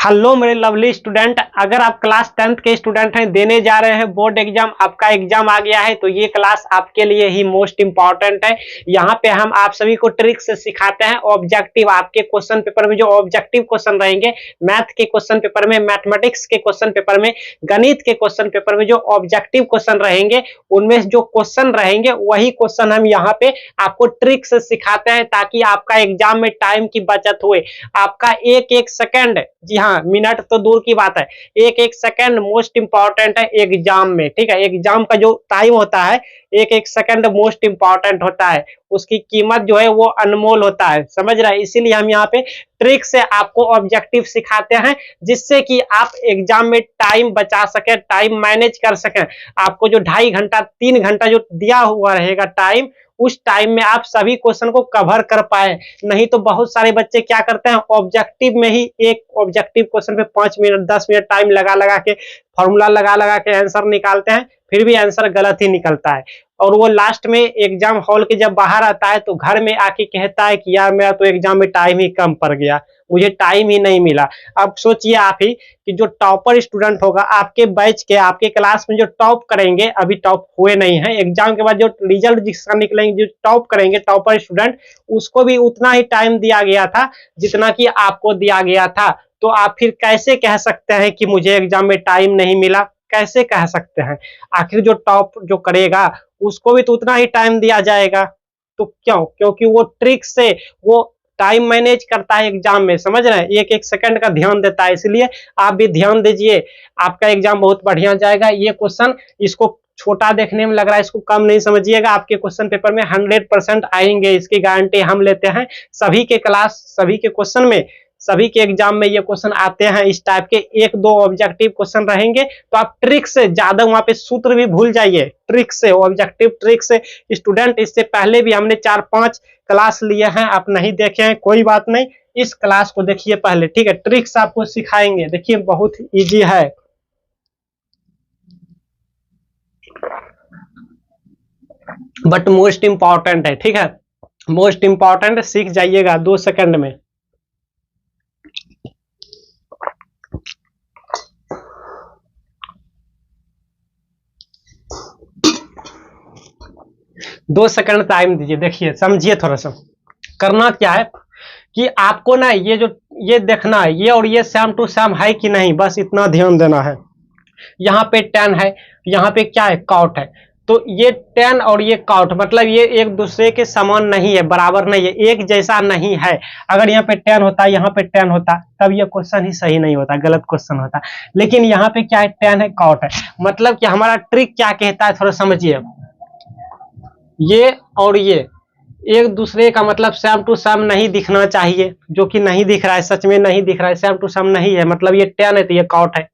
Hello मेरे lovely student, अगर आप क्लास 10th के स्टूडेंट हैं, देने जा रहे हैं बोर्ड एग्जाम, आपका एग्जाम आ गया है, तो ये क्लास आपके लिए ही मोस्ट इंपॉर्टेंट है। यहाँ पे हम आप सभी को ट्रिक से सिखाते हैं। ऑब्जेक्टिव आपके क्वेश्चन पेपर में जो ऑब्जेक्टिव क्वेश्चन रहेंगे, मैथ के क्वेश्चन पेपर में, मैथमेटिक्स के क्वेश्चन पेपर में, गणित के क्वेश्चन पेपर में जो ऑब्जेक्टिव क्वेश्चन रहेंगे, उनमें जो क्वेश्चन रहेंगे वही क्वेश्चन हम यहाँ पे आपको ट्रिक से सिखाते हैं, ताकि आपका एग्जाम में टाइम की बचत हुए। आपका एक एक सेकंड, जी हाँ, मिनट तो दूर की बात है, एक एक सेकंड मोस्ट इंपॉर्टेंट है एग्जाम में। ठीक है, एग्जाम का जो टाइम होता है, एक एक सेकंड मोस्ट इंपॉर्टेंट होता है, उसकी कीमत जो है वो अनमोल होता है, समझ रहे हैं। इसीलिए हम यहाँ पे ट्रिक से आपको ऑब्जेक्टिव सिखाते हैं, जिससे कि आप एग्जाम में टाइम बचा सके, टाइम मैनेज कर सकें। आपको जो 2.5 घंटा 3 घंटा जो दिया हुआ रहेगा टाइम, उस टाइम में आप सभी क्वेश्चन को कवर कर पाए। नहीं तो बहुत सारे बच्चे क्या करते हैं, ऑब्जेक्टिव में ही एक ऑब्जेक्टिव क्वेश्चन पे 5 मिनट 10 मिनट टाइम लगा लगा के, फॉर्मूला लगा लगा के आंसर निकालते हैं, फिर भी आंसर गलत ही निकलता है। और वो लास्ट में एग्जाम हॉल के जब बाहर आता है तो घर में आके कहता है कि यार मेरा तो एग्जाम में टाइम ही कम पड़ गया, मुझे टाइम ही नहीं मिला। अब सोचिए आप ही कि जो टॉपर स्टूडेंट होगा आपके बैच के, आपके क्लास में जो टॉप करेंगे, अभी टॉप हुए नहीं है, एग्जाम के बाद जो रिजल्ट जिसका निकलेंगे, जो टॉप करेंगे टॉपर स्टूडेंट, उसको भी उतना ही टाइम दिया गया था जितना कि आपको दिया गया था। तो आप फिर कैसे कह सकते हैं कि मुझे एग्जाम में टाइम नहीं मिला? कैसे कह सकते हैं? आखिर जो टॉप जो करेगा उसको भी तो उतना ही टाइम दिया जाएगा। तो क्यों? क्योंकि वो ट्रिक से वो टाइम मैनेज करता है एग्जाम में, समझ रहे हैं, एक एक सेकंड का ध्यान देता है। इसलिए आप भी ध्यान दीजिए, आपका एग्जाम बहुत बढ़िया जाएगा। ये क्वेश्चन, इसको छोटा देखने में लग रहा है, इसको कम नहीं समझिएगा, आपके क्वेश्चन पेपर में 100% आएंगे, इसकी गारंटी हम लेते हैं। सभी के क्लास, सभी के क्वेश्चन में, सभी के एग्जाम में ये क्वेश्चन आते हैं। इस टाइप के 1-2 ऑब्जेक्टिव क्वेश्चन रहेंगे, तो आप ट्रिक से, ज्यादा वहां पे सूत्र भी भूल जाइए, ट्रिक से, ऑब्जेक्टिव ट्रिक से। स्टूडेंट, इससे पहले भी हमने 4-5 क्लास लिए हैं, आप नहीं देखे हैं कोई बात नहीं, इस क्लास को देखिए पहले, ठीक है। ट्रिक्स आपको सिखाएंगे, देखिए बहुत इजी है। बट मोस्ट इंपॉर्टेंट है, ठीक है, मोस्ट इंपॉर्टेंट, सीख जाइएगा 2 सेकंड में। दो सेकंड टाइम दीजिए, देखिए समझिए थोड़ा सा। करना क्या है कि आपको ना ये देखना है, ये और ये सेम टू सेम है कि नहीं, बस इतना ध्यान देना है। यहाँ पे 10 है, यहाँ पे क्या है, कॉट है, तो ये 10 और ये कॉट, मतलब ये एक दूसरे के समान नहीं है, बराबर नहीं है, एक जैसा नहीं है। अगर यहाँ पे 10 होता, यहाँ पे 10 होता, तब ये क्वेश्चन ही सही नहीं होता, गलत क्वेश्चन होता। लेकिन यहाँ पे क्या है, 10 है, कॉट है, मतलब कि हमारा ट्रिक क्या कहता है, थोड़ा समझिए। ये और ये एक दूसरे का मतलब सेम टू सेम नहीं दिखना चाहिए, जो कि नहीं दिख रहा है, सच में नहीं दिख रहा है, सेम टू सेम नहीं है, मतलब ये 10 है तो ये कॉट है,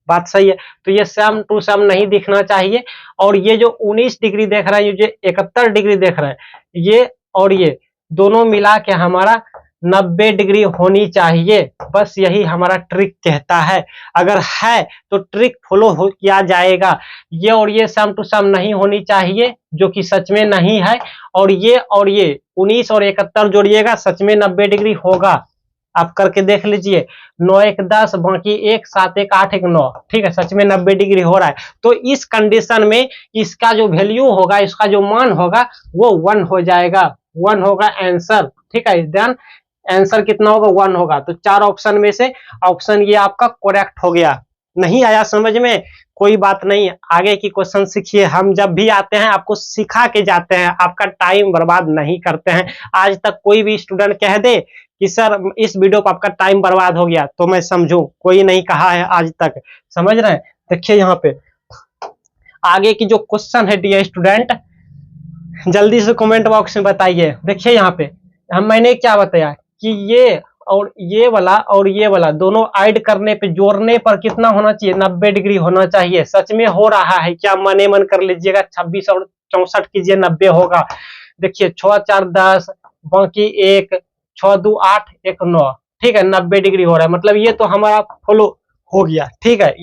बात सही है। तो ये सेम टू सेम नहीं दिखना चाहिए। और ये जो 19 डिग्री देख रहा है, ये जो 71 डिग्री देख रहा है, ये और ये दोनों मिला के हमारा 90 डिग्री होनी चाहिए। बस यही हमारा ट्रिक कहता है। अगर है तो ट्रिक फॉलो किया जाएगा। ये और ये सेम टू सेम नहीं होनी चाहिए, जो कि सच में नहीं है। और ये 19 और 71 जोड़िएगा, सच में 90 डिग्री होगा। आप करके देख लीजिए, 9 1 10, बाकी 1 7 1 8 1 9, ठीक है, सच में 90 डिग्री हो रहा है। तो इस कंडीशन में इसका जो वैल्यू होगा, इसका जो मान होगा, वो 1 हो जाएगा, 1 होगा आंसर, ठीक है। देन आंसर कितना होगा, 1 होगा। तो 4 ऑप्शन में से ऑप्शन ये आपका करेक्ट हो गया। नहीं आया समझ में, कोई बात नहीं, आगे की क्वेश्चन सीखिए। हम जब भी आते हैं आपको सिखा के जाते हैं, आपका टाइम बर्बाद नहीं करते हैं। आज तक कोई भी स्टूडेंट कह दे कि सर इस वीडियो पर आपका टाइम बर्बाद हो गया, तो मैं समझूं, कोई नहीं कहा है आज तक, समझ रहे हैं। देखिए यहाँ पे आगे की जो क्वेश्चन है डियर स्टूडेंट, जल्दी से कमेंट बॉक्स में बताइए। देखिए यहाँ पे मैंने क्या बताया कि ये और ये वाला दोनों ऐड करने पे, जोड़ने पर कितना होना चाहिए, 90 डिग्री होना चाहिए। सच में हो रहा है क्या? मने मन कर लीजिएगा, 26 और 64 कीजिए, 90 होगा। देखिए 6 4 10, बाकी 1 6 2 8 1 9, ठीक है, 90 डिग्री हो रहा है, मतलब ये तो हमारा फॉलो हो गया, ठीक है।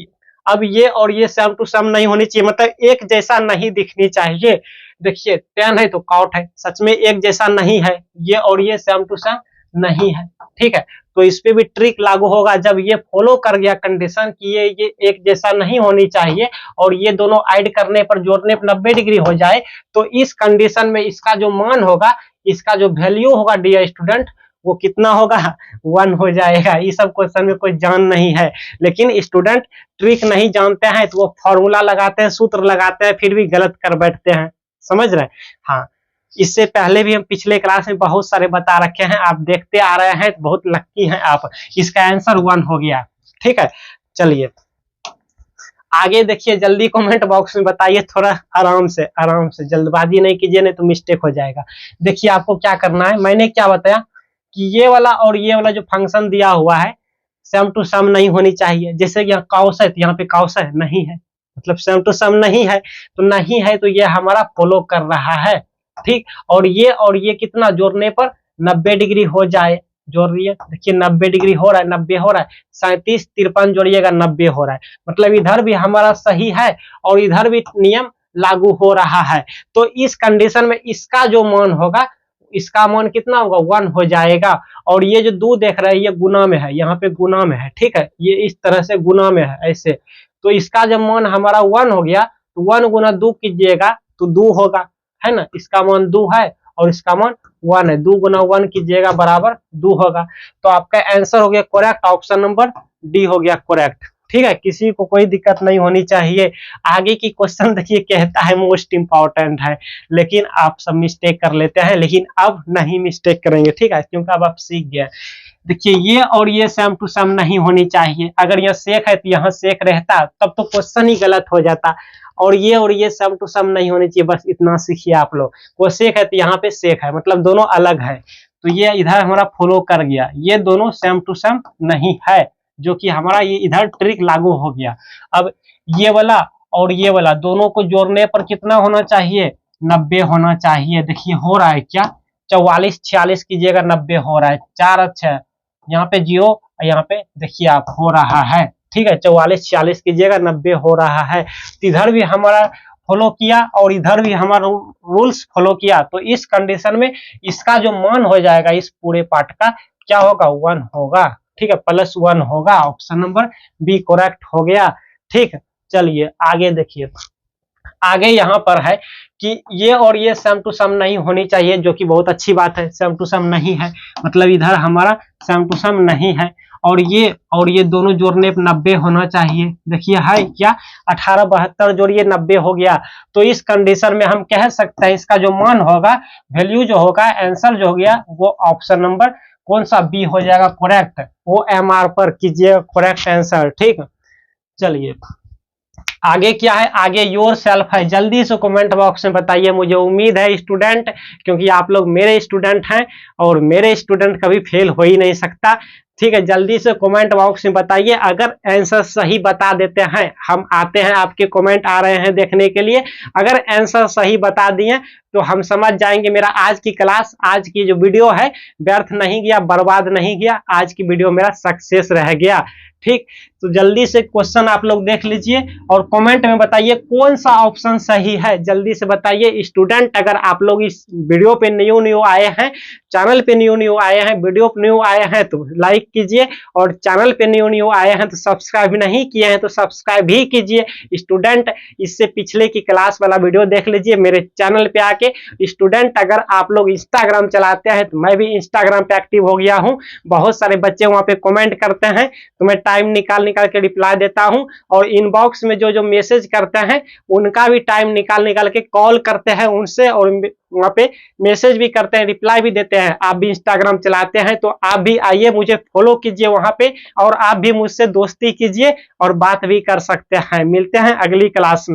अब ये और ये सेम टू सेम नहीं होनी चाहिए, मतलब एक जैसा नहीं दिखनी चाहिए। देखिए 10 है तो कॉट है, सच में एक जैसा नहीं है, ये और ये सेम टू सेम नहीं है, ठीक है। तो इस पे भी ट्रिक लागू होगा। जब ये फॉलो कर गया कंडीशन कि ये एक जैसा नहीं होनी चाहिए और ये दोनों ऐड करने पर जोड़ने पर 90 डिग्री हो जाए, तो इस कंडीशन में इसका जो मान होगा, इसका जो वैल्यू होगा डियर स्टूडेंट, वो कितना होगा, 1 हो जाएगा। ये सब क्वेश्चन में कोई जान नहीं है, लेकिन स्टूडेंट ट्रिक नहीं जानते हैं तो वो फॉर्मूला लगाते हैं, सूत्र लगाते हैं, फिर भी गलत कर बैठते हैं। समझ रहे हैं? हाँ, इससे पहले भी हम पिछले क्लास में बहुत सारे बता रखे हैं, आप देखते आ रहे हैं, बहुत लक्की हैं आप। इसका आंसर 1 हो गया। ठीक है, चलिए आगे देखिए, जल्दी कमेंट बॉक्स में बताइए, थोड़ा आराम से जल्दबाजी नहीं कीजिए, नहीं तो मिस्टेक हो जाएगा। देखिए आपको क्या करना है, मैंने क्या बताया कि ये वाला और ये वाला जो फंक्शन दिया हुआ है सेम टू सम नहीं होनी चाहिए। जैसे कि यहाँ कॉस है तो यहाँ पे कॉस है, नहीं है, मतलब सेम टू सम नहीं है, तो नहीं है तो ये हमारा फॉलो कर रहा है। ठीक, और ये कितना जोड़ने पर 90 डिग्री हो जाए, जोड़ रही है, देखिए 90 डिग्री हो रहा है, 90 हो रहा है, 37 53 जोड़िएगा 90 हो रहा है, मतलब इधर भी हमारा सही है और इधर भी नियम लागू हो रहा है। तो इस कंडीशन में इसका जो मान होगा, इसका मान कितना होगा, 1 हो जाएगा। और ये जो 2 देख रहे हैं ये गुना में है, यहाँ पे गुना में है। ठीक है, ये इस तरह से गुना में है ऐसे, तो इसका जब मान हमारा 1 हो गया तो 1 गुना 2 कीजिएगा तो 2 होगा, है ना, इसका मान 2 है और इसका मान 1 है, 2 गुना 1 कीजिएगा बराबर 2 होगा। तो आपका आंसर हो गया करेक्ट, ऑप्शन नंबर डी हो गया करेक्ट। ठीक है, किसी को कोई दिक्कत नहीं होनी चाहिए। आगे की क्वेश्चन देखिए, कहता है मोस्ट इंपॉर्टेंट है, लेकिन आप सब मिस्टेक कर लेते हैं, लेकिन अब नहीं मिस्टेक करेंगे। ठीक है, क्योंकि अब आप सीख गए। देखिए ये और ये सेम टू सेम नहीं होनी चाहिए। अगर यह सेक है तो यहाँ सेक रहता, तब तो क्वेश्चन ही गलत हो जाता। और ये सेम टू सेम नहीं होनी चाहिए, बस इतना सीखिए आप लोग। वो सेक है तो यहाँ पे सेक है, मतलब दोनों अलग है, तो ये इधर हमारा फॉलो कर गया। ये दोनों सेम टू सेम नहीं है, जो कि हमारा ये इधर ट्रिक लागू हो गया। अब ये वाला और ये वाला दोनों को जोड़ने पर कितना होना चाहिए, 90 होना चाहिए। देखिए हो रहा है क्या, 44 46 कीजिएगा 90 हो रहा है, 4 अच्छा यहाँ पे 0, यहाँ पे देखिए आप हो रहा है। ठीक है, 44 46 कीजिएगा 90 हो रहा है। इधर भी हमारा फॉलो किया और इधर भी हमारा रूल्स फॉलो किया, तो इस कंडीशन में इसका जो मान हो जाएगा इस पूरे पार्ट का क्या होगा, 1 होगा। ठीक है, +1 होगा, ऑप्शन नंबर बी करेक्ट हो गया। ठीक है, चलिए आगे देखिए। आगे यहाँ पर है कि ये और ये सेम टू सेम नहीं होनी चाहिए, जो कि बहुत अच्छी बात है, सेम टू सेम नहीं है, मतलब इधर हमारा सेम टू सेम नहीं है। और ये दोनों जोड़ने पर 90 होना चाहिए। देखिए है क्या, 18 72 जोड़िए 90 हो गया। तो इस कंडीशन में हम कह सकते हैं इसका जो मान होगा, वैल्यू जो होगा, आंसर जो हो गया, वो ऑप्शन नंबर कौन सा, बी हो जाएगा करेक्ट। वो MR पर कीजिए करेक्ट आंसर। ठीक, चलिए आगे क्या है, आगे योर सेल्फ है। जल्दी से कमेंट बॉक्स में बताइए, मुझे उम्मीद है स्टूडेंट, क्योंकि आप लोग मेरे स्टूडेंट हैं और मेरे स्टूडेंट कभी फेल हो ही नहीं सकता। ठीक है, जल्दी से कमेंट बॉक्स में बताइए। अगर आंसर सही बता देते हैं, हम आते हैं, आपके कमेंट आ रहे हैं देखने के लिए, अगर आंसर सही बता दिए तो हम समझ जाएंगे मेरा आज की क्लास, आज की जो वीडियो है व्यर्थ नहीं गया, बर्बाद नहीं गया, आज की वीडियो मेरा सक्सेस रह गया। ठीक, तो जल्दी से क्वेश्चन आप लोग देख लीजिए और कमेंट में बताइए कौन सा ऑप्शन सही है, जल्दी से बताइए स्टूडेंट। अगर आप लोग इस वीडियो पे न्यू आए हैं, चैनल पे न्यू आए हैं, वीडियो पे न्यू आए हैं तो लाइक कीजिए, और चैनल पे न्यू आए हैं तो सब्सक्राइब नहीं किए हैं तो सब्सक्राइब भी कीजिए। स्टूडेंट इससे पिछले की क्लास वाला वीडियो देख लीजिए मेरे चैनल पे आके। स्टूडेंट अगर आप लोग इंस्टाग्राम चलाते हैं तो मैं भी इंस्टाग्राम पे एक्टिव हो गया हूँ, बहुत सारे बच्चे वहाँ पे कमेंट करते हैं तो मैं टाइम निकाल के रिप्लाई देता हूं। और इनबॉक्स में जो मैसेज करते हैं उनका भी टाइम निकाल के कॉल करते हैं उनसे, और वहां पे मैसेज भी करते हैं, रिप्लाई भी देते हैं। आप भी इंस्टाग्राम चलाते हैं तो आप भी आइए, मुझे फॉलो कीजिए वहां पे, और आप भी मुझसे दोस्ती कीजिए और बात भी कर सकते हैं। मिलते हैं अगली क्लास में।